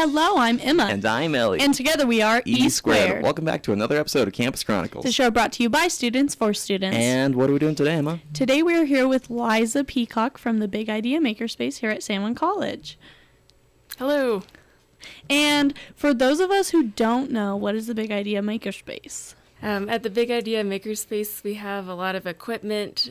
Hello, I'm Emma. And I'm Ellie. And together we are E Squared. Welcome back to another episode of Campus Chronicles. The show brought to you by students for students. And what are we doing today, Emma? Today we are here with Lisa Peacock from the Big Idea Makerspace here at San Juan College. Hello. And for those of us who don't know, what is the Big Idea Makerspace? At the Big Idea Makerspace, we have a lot of equipment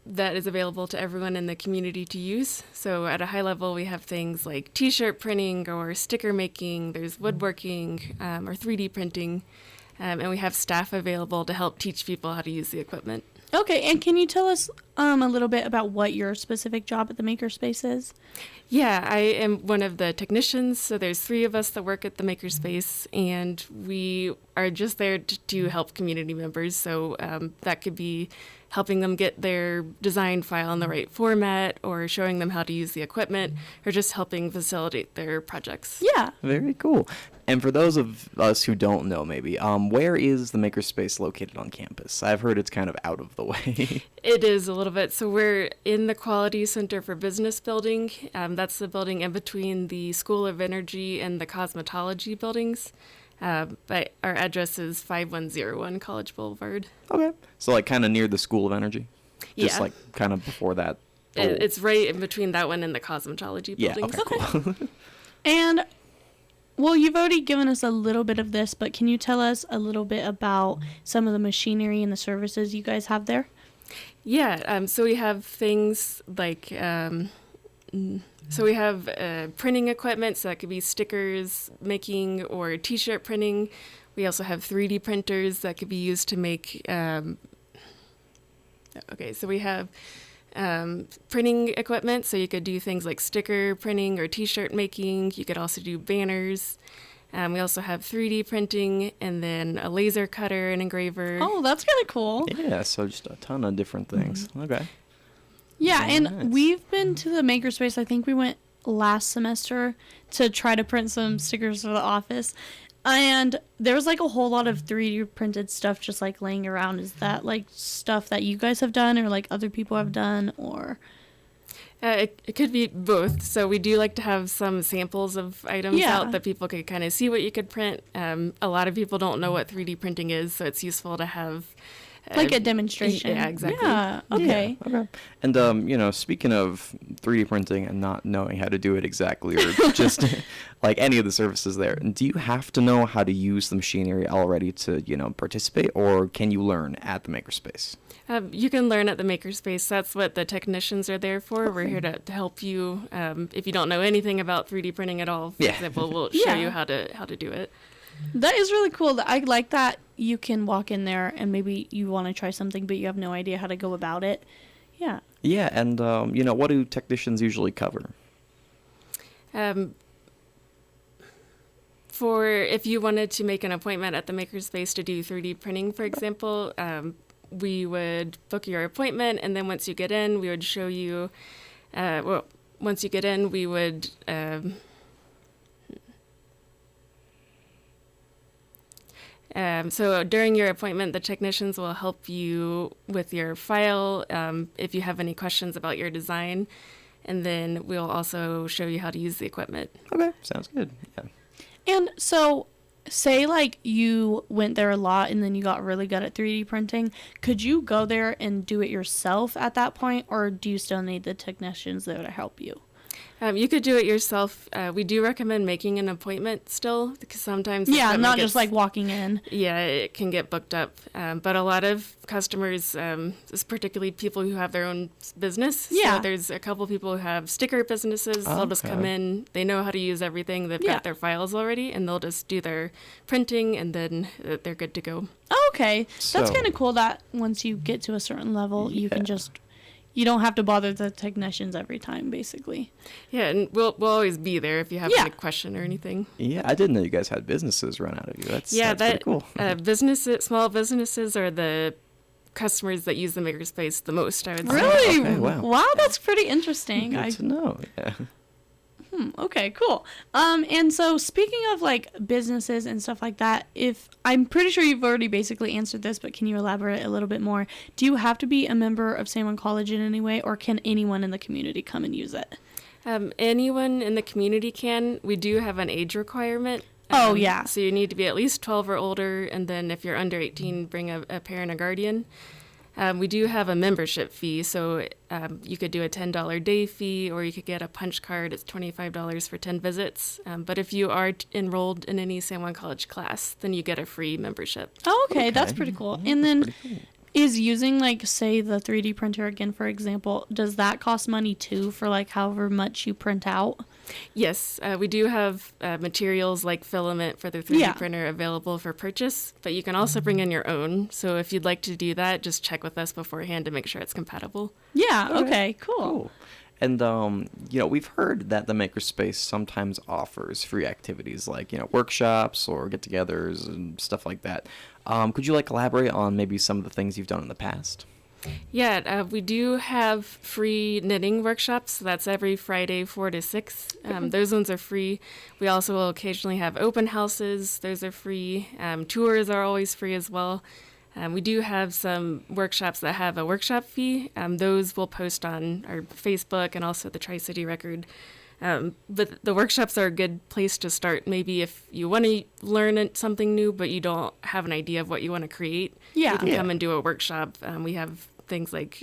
that is available to everyone in the community to use. So at a high level, we have things like t-shirt printing or sticker making, there's woodworking or 3D printing, and we have staff available to help teach people how to use the equipment. Okay, and can you tell us a little bit about what your specific job at the Makerspace is? Yeah, I am one of the technicians, so there's 3 of us that work at the Makerspace, and we are just there to help community members. So that could be helping them get their design file in the right format, or showing them how to use the equipment, or just helping facilitate their projects. Yeah. Very cool. And for those of us who don't know, maybe, where is the Makerspace located on campus? I've heard it's kind of out of the way. It is a little bit. So we're in the Quality Center for Business building. That's the building in between the School of Energy and the Cosmetology buildings. But our address is 5101 College Boulevard. Okay. So, like, kind of near the School of Energy? Just, Yeah. like, kind of before that? It's right in between that one and the Cosmetology buildings. Yeah, okay, cool. And, well, you've already given us a little bit of this, but can you tell us a little bit about some of the machinery and the services you guys have there? Yeah, so we have things like, so we have printing equipment, so that could be stickers making or t-shirt printing. We also have 3D printers that could be used to make, so we have printing equipment, so you could do things like sticker printing or t-shirt making. You could also do banners. We also have 3D printing, and then a laser cutter, an engraver. Oh, that's kind of cool. Yeah, so just a ton of different things. Mm-hmm. Okay. Yeah, Very and nice. we've been to the Makerspace. I think we went last semester to try to print some stickers for the office. And there was like a whole lot of 3D printed stuff just like laying around. Is that like stuff that you guys have done or like other people have done, or? It could be both. So we do like to have some samples of items out that people could kind of see what you could print. A lot of people don't know what 3D printing is, so it's useful to have like a demonstration. Yeah, exactly. Yeah, okay. Yeah, okay. And, speaking of 3D printing and not knowing how to do it exactly, or just like any of the services there, do you have to know how to use the machinery already to, participate, or can you learn at the Makerspace? You can learn at the Makerspace. That's what the technicians are there for. Okay. We're here to help you. If you don't know anything about 3D printing at all, for example, we'll show you how to do it. That is really cool. I like that you can walk in there and maybe you want to try something, but you have no idea how to go about it. Yeah. Yeah, and, what do technicians usually cover? For if you wanted to make an appointment at the Makerspace to do 3D printing, for example, we would book your appointment, and then once you get in, we would show you, once you get in, we would, so during your appointment, the technicians will help you with your file, if you have any questions about your design, and then we'll also show you how to use the equipment. Okay, sounds good. Yeah. And so, say like you went there a lot and then you got really good at 3D printing, could you go there and do it yourself at that point, or do you still need the technicians there to help you? You could do it yourself. We do recommend making an appointment still, because sometimes not just like walking in. Yeah, it can get booked up. But a lot of customers, particularly people who have their own business. Yeah. So there's a couple people who have sticker businesses. They'll just come in. They know how to use everything. They've got their files already, and they'll just do their printing, and then they're good to go. Oh, okay. That's kind of cool that once you get to a certain level, you can just... You don't have to bother the technicians every time, basically. Yeah, and we'll always be there if you have any question or anything. Yeah, I didn't know you guys had businesses run out of you. That's pretty cool. Small businesses are the customers that use the Makerspace the most, I would say. Really? Okay, wow. Wow, that's pretty interesting. Good to know, yeah. Okay, cool. And so speaking of like businesses and stuff like that, I'm pretty sure you've already basically answered this, but can you elaborate a little bit more? Do you have to be a member of San Juan College in any way, or can anyone in the community come and use it? Anyone in the community can. We do have an age requirement. Oh, yeah. So you need to be at least 12 or older, and then if you're under 18, bring a parent or guardian. We do have a membership fee, so you could do a $10 day fee, or you could get a punch card. It's $25 for 10 visits. But if you are enrolled in any San Juan College class, then you get a free membership. Oh, okay. That's pretty cool. And then Pretty cool. is using, like, say, the 3D printer again, for example, does that cost money too for, like, however much you print out? Yes, we do have materials like filament for the 3D Yeah. printer available for purchase, but you can also bring in your own. So if you'd like to do that, just check with us beforehand to make sure it's compatible. Yeah. Okay. Cool. Cool. And, we've heard that the Makerspace sometimes offers free activities like, workshops or get-togethers and stuff like that. Could you, elaborate on maybe some of the things you've done in the past? Yeah, we do have free knitting workshops. So that's every Friday, 4 to 6. Those ones are free. We also will occasionally have open houses. Those are free. Tours are always free as well. We do have some workshops that have a workshop fee. Those we'll post on our Facebook and also the Tri-City Record. But the workshops are a good place to start. Maybe if you want to learn something new, but you don't have an idea of what you want to create, Yeah. you can Yeah. come and do a workshop. We have things like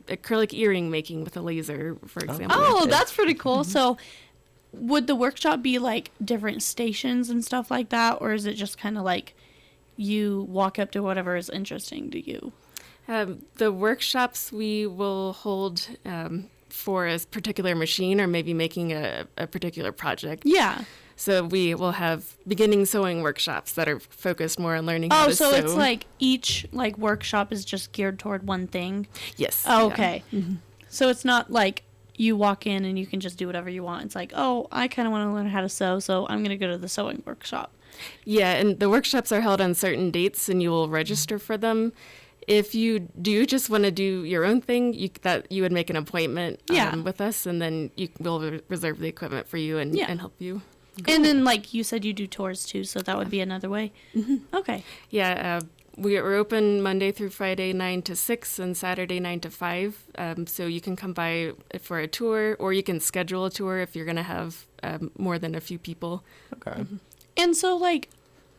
acrylic earring making with a laser, for example. Oh, that's pretty cool. So, would the workshop be like different stations and stuff like that, or is it just kind of like you walk up to whatever is interesting to you? The workshops we will hold for a particular machine or maybe making a particular project. Yeah. So we will have beginning sewing workshops that are focused more on learning how Oh, to so sew. it's like each like workshop is just geared toward one thing. Yes. Oh, yeah. okay. So it's not like you walk in and you can just do whatever you want. It's like, oh, I kind of want to learn how to sew, so I'm going to go to the sewing workshop. Yeah, and the workshops are held on certain dates, and you will register for them. If you do just want to do your own thing, you would make an appointment Yeah. with us, and then we'll reserve the equipment for you and help you. And then, like you said, you do tours too, so that would be another way. Okay. Yeah, we're open Monday through Friday, 9 to 6, and Saturday, 9 to 5. So you can come by for a tour, or you can schedule a tour if you're going to have more than a few people. Okay. And so, like,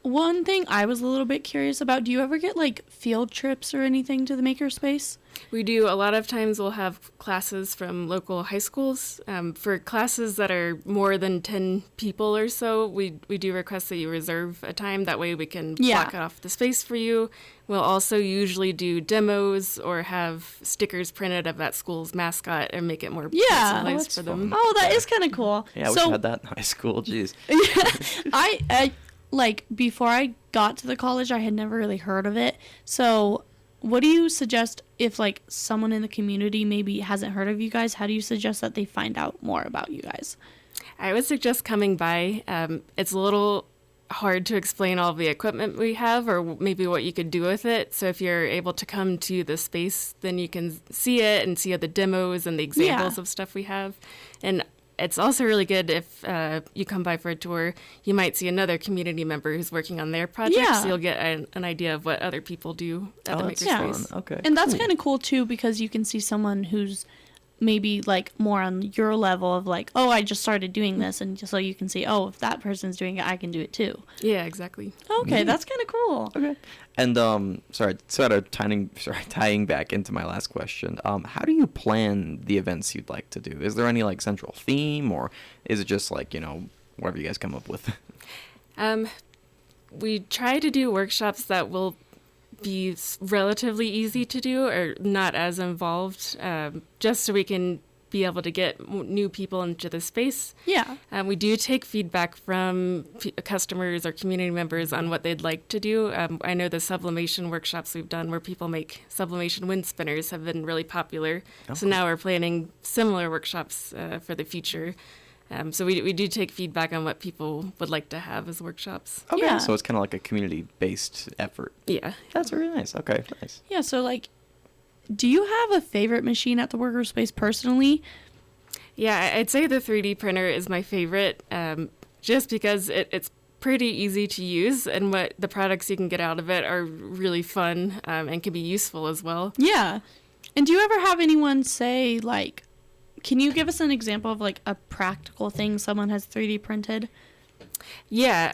one thing I was a little bit curious about, do you ever get, like, field trips or anything to the Makerspace? We do. A lot of times we'll have classes from local high schools. For classes that are more than 10 people or so, we do request that you reserve a time. That way we can block off the space for you. We'll also usually do demos or have stickers printed of that school's mascot and make it more personalized that's for them. fun. Oh, that is kind of cool. Yeah, we so, had that in high school. Jeez. I like, before I got to the college, I had never really heard of it. So, what do you suggest if, like, someone in the community maybe hasn't heard of you guys? How do you suggest that they find out more about you guys? I would suggest coming by. It's a little hard to explain all of the equipment we have or maybe what you could do with it. So if you're able to come to the space, then you can see it and see the demos and the examples of stuff we have. And it's also really good if you come by for a tour, you might see another community member who's working on their project. Yeah. So you'll get an idea of what other people do at the that's Makerspace. fun. Okay. And that's cool. kind of cool, too, because you can see someone who's maybe, like, more on your level of, like, oh, I just started doing this. And so you can see, oh, if that person's doing it, I can do it, too. Yeah, exactly. Okay, that's kind of cool. Okay. And tying back into my last question, how do you plan the events you'd like to do? Is there any like central theme, or is it just like, whatever you guys come up with? We try to do workshops that will be relatively easy to do or not as involved, just so we can be able to get new people into the space. Yeah. We do take feedback from customers or community members on what they'd like to do. I know the sublimation workshops we've done where people make sublimation wind spinners have been really popular. So now we're planning similar workshops for the future. So we do take feedback on what people would like to have as workshops. Okay. Yeah. So it's kind of like a community-based effort. Yeah. That's really nice. Okay. Nice. Yeah, so, like, do you have a favorite machine at the Makerspace personally? Yeah, I'd say the 3D printer is my favorite, just because it's pretty easy to use, and what the products you can get out of it are really fun and can be useful as well. Yeah. And do you ever have anyone say, like, can you give us an example of like a practical thing someone has 3D printed? Yeah,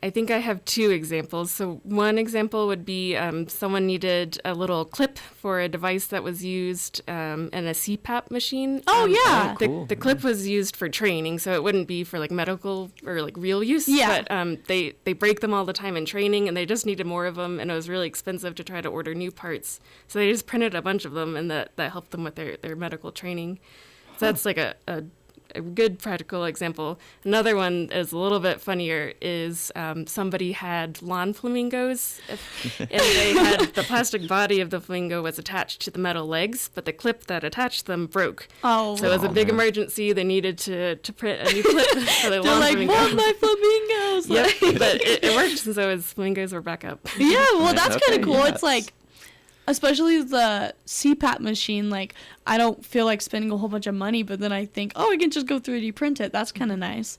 I think I have two examples. So one example would be someone needed a little clip for a device that was used in a CPAP machine. Oh, yeah. Cool. The clip was used for training, so it wouldn't be for like medical or like real use. Yeah. But they break them all the time in training, and they just needed more of them, and it was really expensive to try to order new parts. So they just printed a bunch of them, and that helped them with their medical training. So that's like a good practical example. Another one is a little bit funnier is somebody had lawn flamingos and they had the plastic body of the flamingo was attached to the metal legs, but the clip that attached them broke. Oh. So it was a big emergency. They needed to print a new clip for the They're lawn like, flamingo. want my flamingos. Yep, but it worked, and so his flamingos were back up. Yeah, well, that's kind Okay, of cool. yes. It's like, especially the CPAP machine, like, I don't feel like spending a whole bunch of money, but then I think, oh, I can just go 3D print it. That's kind of nice.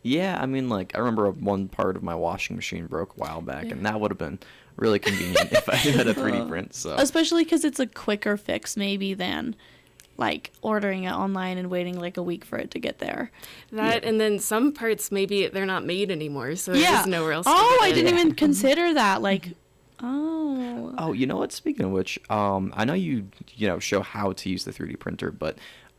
Yeah, I mean, like, I remember one part of my washing machine broke a while back, and that would have been really convenient if I had a 3D print. So Especially because it's a quicker fix, maybe, than, like, ordering it online and waiting, like, a week for it to get there. That, and then some parts, maybe they're not made anymore, so there's just nowhere else to Oh, get I it. didn't even consider that. Like, oh. Oh, you know what? Speaking of which, I know you show how to use the 3D printer, but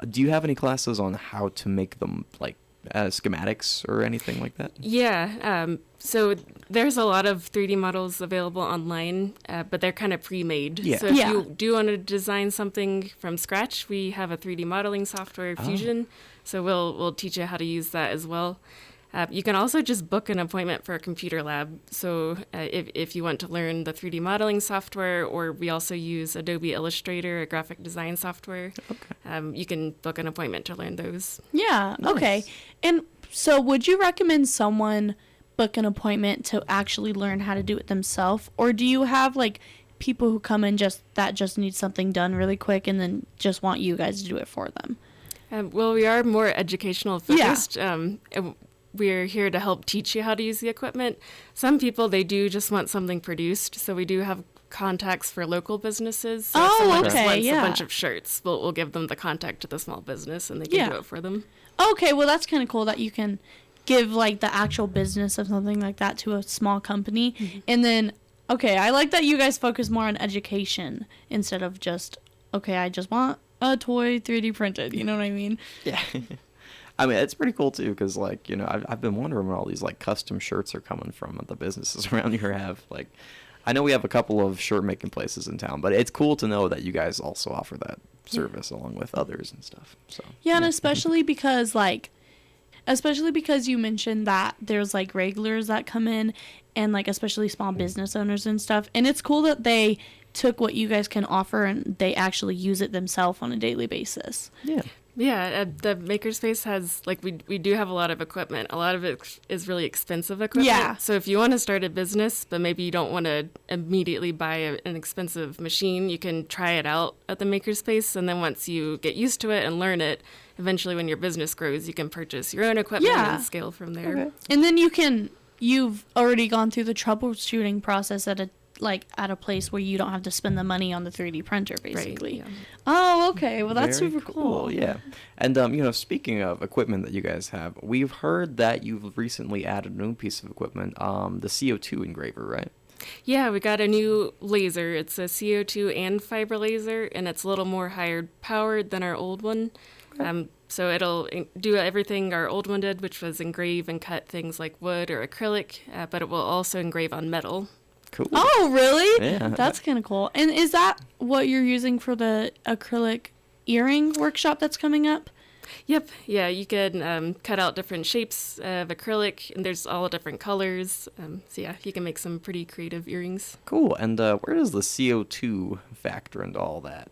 do you have any classes on how to make them, like, schematics or anything like that? Yeah, so there's a lot of 3D models available online, but they're kind of pre-made. Yeah. So if Yeah. you do want to design something from scratch, we have a 3D modeling software, Fusion. So we'll teach you how to use that as well. You can also just book an appointment for a computer lab. So if you want to learn the 3D modeling software, or we also use Adobe Illustrator, a graphic design software, you can book an appointment to learn those. Yeah, okay. And so would you recommend someone book an appointment to actually learn how to do it themselves? Or do you have, like, people who come in just need something done really quick and then just want you guys to do it for them? Well, we are more educational focused. We're here to help teach you how to use the equipment. Some people, they do just want something produced, so we do have contacts for local businesses. So if Oh, someone just okay, wants yeah. a bunch of shirts, we'll give them the contact to the small business, and they can Yeah. do it for them. Okay, well, that's kind of cool that you can give, like, the actual business of something like that to a small company. Mm-hmm. And then, okay, I like that you guys focus more on education instead of just, okay, I just want a toy 3D printed. You know what I mean? Yeah. I mean, it's pretty cool, too, because, like, I've been wondering where all these, like, custom shirts are coming from at the businesses around here have. Like, I know we have a couple of shirt-making places in town, but it's cool to know that you guys also offer that service along with others and stuff. So Yeah, and especially because you mentioned that there's, like, regulars that come in and, like, especially small business owners and stuff. And it's cool that they took what you guys can offer and they actually use it themselves on a daily basis. yeah. Yeah, the Makerspace has, like, we do have a lot of equipment. A lot of it is really expensive equipment. Yeah. So if you want to start a business, but maybe you don't want to immediately buy an expensive machine, you can try it out at the Makerspace. And then once you get used to it and learn it, eventually when your business grows, you can purchase your own equipment Yeah. and scale from there. Okay. And then you've already gone through the troubleshooting process at a place where you don't have to spend the money on the 3D printer, basically. Right, yeah. Oh, okay. Well, that's Very super cool. Yeah. And, speaking of equipment that you guys have, we've heard that you've recently added a new piece of equipment, the CO2 engraver, right? Yeah, we got a new laser. It's a CO2 and fiber laser, and it's a little more higher powered than our old one. So it'll do everything our old one did, which was engrave and cut things like wood or acrylic, but it will also engrave on metal. Cool. Oh, really? Yeah. That's kind of cool. And is that what you're using for the acrylic earring workshop that's coming up? Yep. Yeah, you can cut out different shapes of acrylic, and there's all different colors. So yeah, you can make some pretty creative earrings. Cool. And where does the CO2 factor into all that?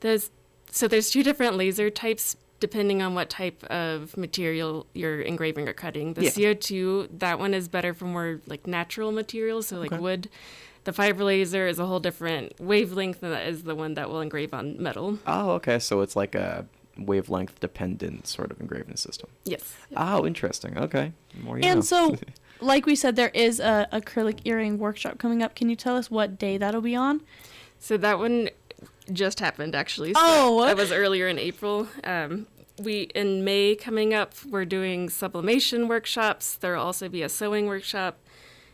There's two different laser types depending on what type of material you're engraving or cutting. The Yeah. CO2, that one is better for more like natural materials, so like Okay. wood. The fiber laser is a whole different wavelength, and that is the one that will engrave on metal. Oh, okay. So it's like a wavelength dependent sort of engraving system. Yes. Oh, interesting. Okay. More you And know. so, like we said, there is a acrylic earring workshop coming up. Can you tell us what day that'll be on? So that one, just happened, actually. So Oh. that was earlier in April. In May coming up, we're doing sublimation workshops. There will also be a sewing workshop.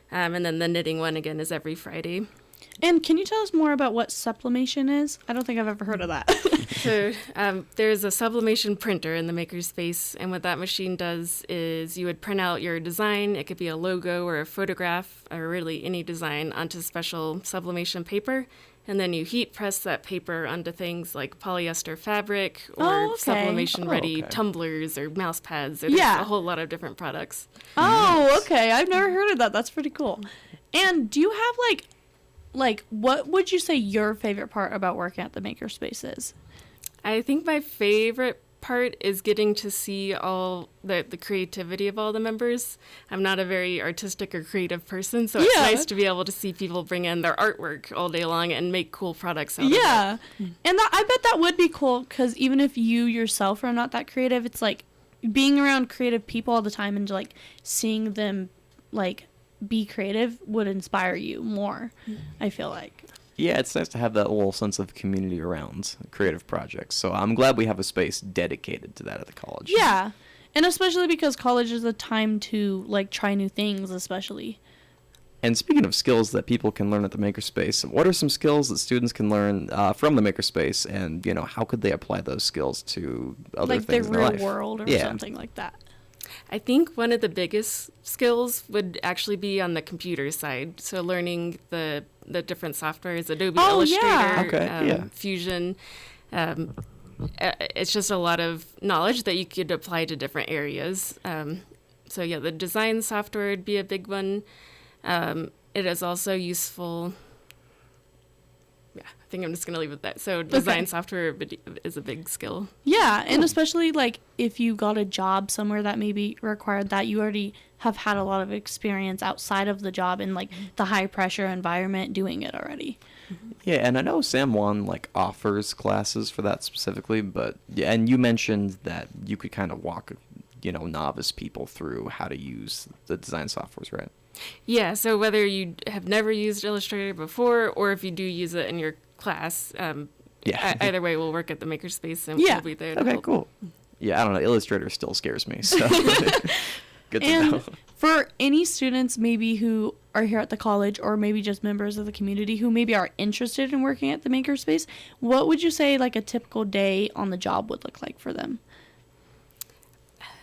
And then the knitting one, again, is every Friday. And can you tell us more about what sublimation is? I don't think I've ever heard of that. So there's a sublimation printer in the Makerspace, and what that machine does is you would print out your design. It could be a logo or a photograph or really any design onto special sublimation paper, and then you heat press that paper onto things like polyester fabric or sublimation-ready tumblers or mouse pads. There's a whole lot of different products. Oh, okay. I've never heard of that. That's pretty cool. And do you have, like, what would you say your favorite part about working at the Makerspace is? I think my favorite part is getting to see all the creativity of all the members. I'm not a very artistic or creative person, so it's nice to be able to see people bring in their artwork all day long and make cool products out of it. Yeah. And I bet that would be cool, because even if you yourself are not that creative, it's like being around creative people all the time and like seeing them like be creative would inspire you more, I feel like. Yeah, it's nice to have that little sense of community around creative projects. So I'm glad we have a space dedicated to that at the college. Yeah. And especially because college is a time to like try new things, especially. And speaking of skills that people can learn at the Makerspace, what are some skills that students can learn from the Makerspace, and how could they apply those skills to other like things in their real life? world or something like that? I think one of the biggest skills would actually be on the computer side. So learning the different softwares, Adobe Illustrator, Fusion. It's just a lot of knowledge that you could apply to different areas. The design software would be a big one. It is also useful. Yeah, I think I'm just going to leave it at that. So design software is a big skill. Yeah, and especially like if you got a job somewhere that maybe required that, you already have had a lot of experience outside of the job in like the high pressure environment doing it already. Yeah, and I know San Juan offers classes for that specifically, but and you mentioned that you could kind of walk novice people through how to use the design softwares, right? Yeah, so whether you have never used Illustrator before or if you do use it in your class, either way we'll work at the Makerspace and we'll be there to help. Cool. Yeah, I don't know, Illustrator still scares me, so good to know. For any students maybe who are here at the college or maybe just members of the community who maybe are interested in working at the Makerspace, what would you say like a typical day on the job would look like for them?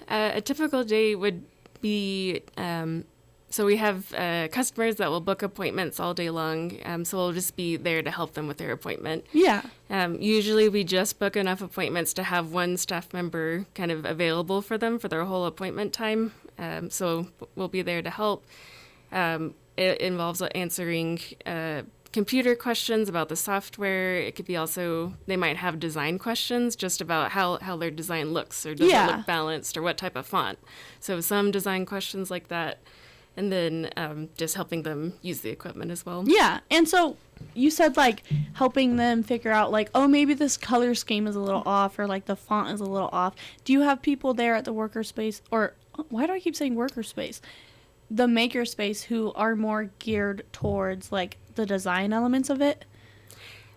A typical day would be, so we have customers that will book appointments all day long, so we'll just be there to help them with their appointment. Yeah. Usually we just book enough appointments to have one staff member kind of available for them for their whole appointment time, so we'll be there to help. It involves answering computer questions about the software. It could be also, they might have design questions just about how their design looks, or does it look balanced, or what type of font. So some design questions like that. And then just helping them use the equipment as well. Yeah. And so you said like helping them figure out like, oh, maybe this color scheme is a little off, or like the font is a little off. Do you have people there at the worker space, or why do I keep saying worker space? The Makerspace, who are more geared towards like the design elements of it?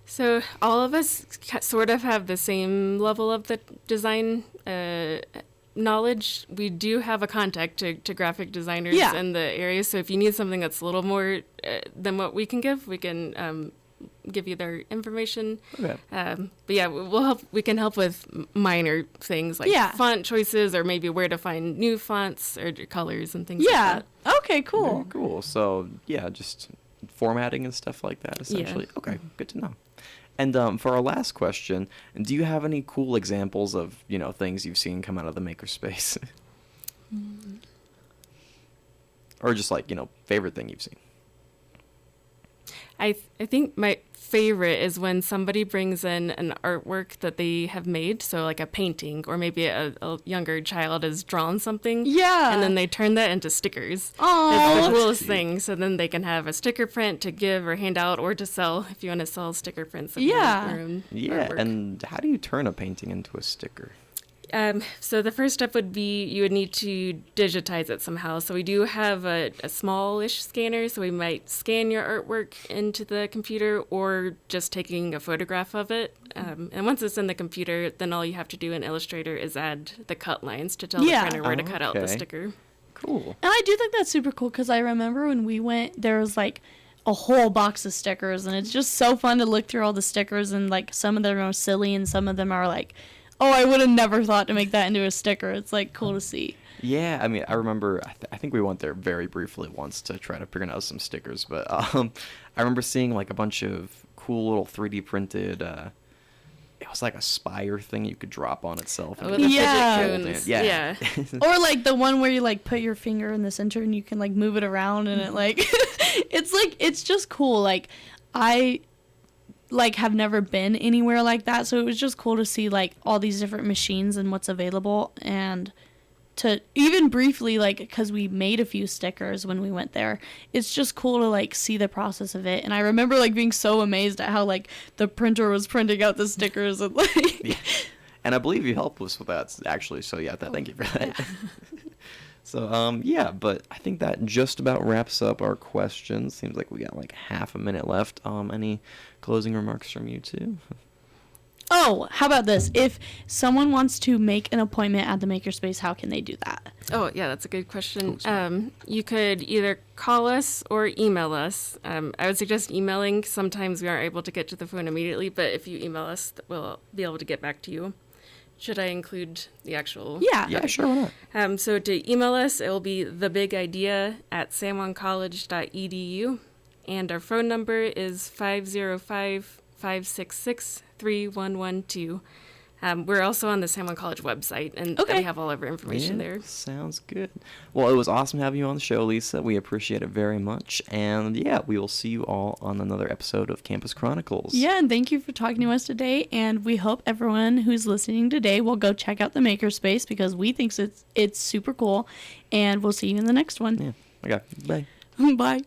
So all of us sort of have the same level of the design knowledge. We do have a contact to graphic designers in the area, so if you need something that's a little more than what we can give, we can give you their information. Okay. But yeah, we can help with minor things like font choices, or maybe where to find new fonts or colors and things like that. Okay, cool. Very cool. So just formatting and stuff like that, essentially. Yeah. Okay, good to know. And for our last question, do you have any cool examples of, things you've seen come out of the Makerspace? Or just favorite thing you've seen? I think my favorite is when somebody brings in an artwork that they have made, so like a painting, or maybe a younger child has drawn something. Yeah. And then they turn that into stickers. Oh, it's the coolest thing. So then they can have a sticker print to give or hand out, or to sell if you want to sell sticker prints of your own artwork. And how do you turn a painting into a sticker? So the first step would be you would need to digitize it somehow. So we do have a smallish scanner, so we might scan your artwork into the computer or just taking a photograph of it. And once it's in the computer, then all you have to do in Illustrator is add the cut lines to tell Yeah. the printer where to cut out the Okay. sticker. Cool. And I do think that's super cool because I remember when we went, there was like a whole box of stickers, and it's just so fun to look through all the stickers, and like some of them are silly and some of them are like, oh, I would have never thought to make that into a sticker. It's like cool to see. Yeah, I mean, I remember, I think we went there very briefly once to try to print out some stickers, but I remember seeing like a bunch of cool little 3D printed, it was like a spire thing you could drop on itself. Oh, and the it Yeah. fidget fold in. cones. Yeah. Or like the one where you like put your finger in the center and you can like move it around and it like it's just cool. Like I like have never been anywhere like that, so it was just cool to see like all these different machines and what's available, and to even briefly, like, because we made a few stickers when we went there, it's just cool to like see the process of it. And I remember like being so amazed at how like the printer was printing out the stickers and like Yeah. And I believe you helped us with that, actually, so yeah, thank you for that. So, yeah, but I think that just about wraps up our questions. Seems like we got like half a minute left. Any closing remarks from you two? Oh, how about this? If someone wants to make an appointment at the Makerspace, how can they do that? Oh, yeah, that's a good question. Oh, You could either call us or email us. I would suggest emailing. Sometimes we aren't able to get to the phone immediately, but if you email us, we'll be able to get back to you. Should I include the actual? Yeah. Yeah, sure, why not? So to email us, it will be thebigidea@sanjuancollege.edu, and our phone number is 505-566-3112. We're also on the San Juan College website, and Okay. we have all of our information Yeah, there. sounds good. Well, it was awesome having you on the show, Lisa. We appreciate it very much. And yeah, we will see you all on another episode of Campus Chronicles. Yeah, and thank you for talking to us today. And we hope everyone who's listening today will go check out the Makerspace because we think it's super cool. And we'll see you in the next one. Yeah. Okay. Bye. Bye.